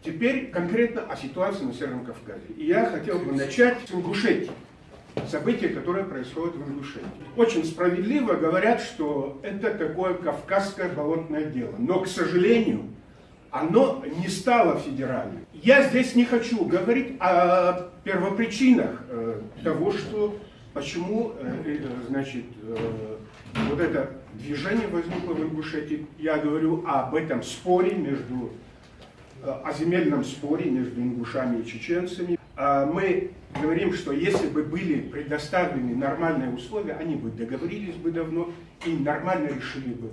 Теперь конкретно о ситуации на Северном Кавказе. И я хотел бы начать с Ингушетии. События, которые происходят в Ингушетии. Очень справедливо говорят, что это такое кавказское болотное дело. Но, к сожалению, оно не стало федеральным. Я здесь не хочу говорить о первопричинах того, что почему, значит, вот это движение возникло в Ингушетии. Я говорю об этом споре о земельном споре между ингушами и чеченцами. Мы говорим, что если бы были предоставлены нормальные условия, они бы договорились бы давно и нормально решили бы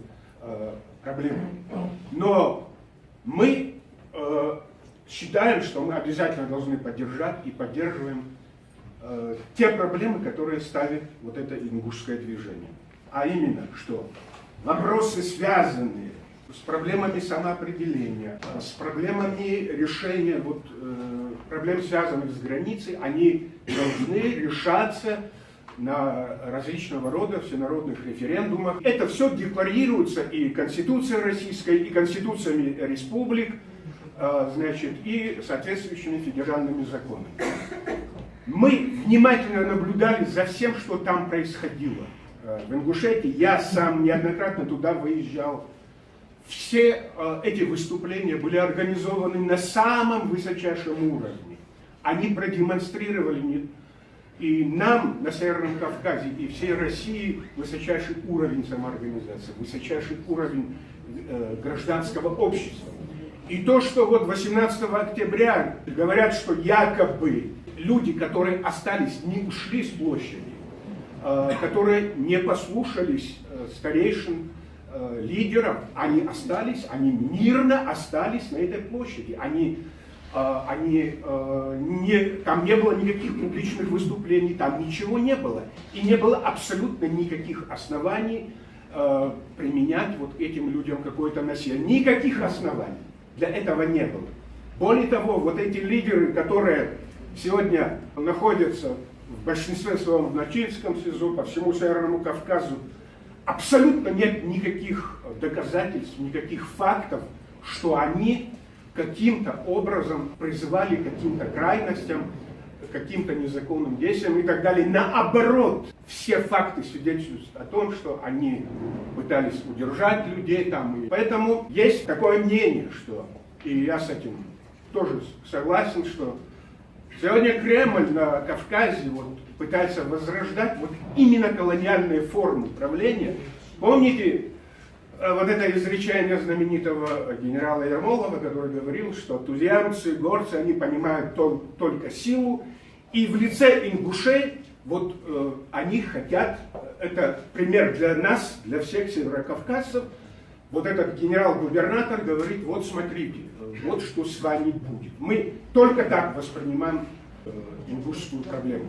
проблему. Но мы считаем, что мы обязательно должны поддержать и поддерживаем те проблемы, которые ставит вот это ингушское движение. А именно, что вопросы, связанные с проблемами самоопределения, с проблемами решения проблем, связанных с границей, они должны решаться на различного рода всенародных референдумах. Это все декларируется и Конституцией Российской, и Конституциями республик, значит, и соответствующими федеральными законами. Мы внимательно наблюдали за всем, что там происходило в Ингушетии. Я сам неоднократно туда выезжал. Все эти выступления были организованы на самом высочайшем уровне. Они продемонстрировали и нам на Северном Кавказе, и всей России высочайший уровень самоорганизации, высочайший уровень гражданского общества. И то, что вот 18 октября говорят, что якобы люди, которые остались, не ушли с площади, которые не послушались старейшин, лидеров, они остались, они мирно остались на этой площади. Там не было никаких публичных выступлений, там ничего не было. И не было абсолютно никаких оснований применять вот этим людям какое-то насилие. Никаких оснований для этого не было. Более того, вот эти лидеры, которые сегодня находятся в большинстве своем в Начинском СИЗО, по всему Северному Кавказу, абсолютно нет никаких доказательств, никаких фактов, что они каким-то образом призывали к каким-то крайностям, каким-то незаконным действиям и так далее. Наоборот, все факты свидетельствуют о том, что они пытались удержать людей там. И поэтому есть такое мнение, что, и я с этим тоже согласен, что сегодня Кремль на Кавказе пытается возрождать именно колониальные формы правления. Помните вот это изречение знаменитого генерала Ермолова, который говорил, что туземцы, горцы, они понимают только силу, и в лице ингушей они хотят, это пример для нас, для всех северокавказцев, вот этот генерал-губернатор говорит, вот смотрите, вот что с вами будет. Мы только так воспринимаем ингушскую проблему.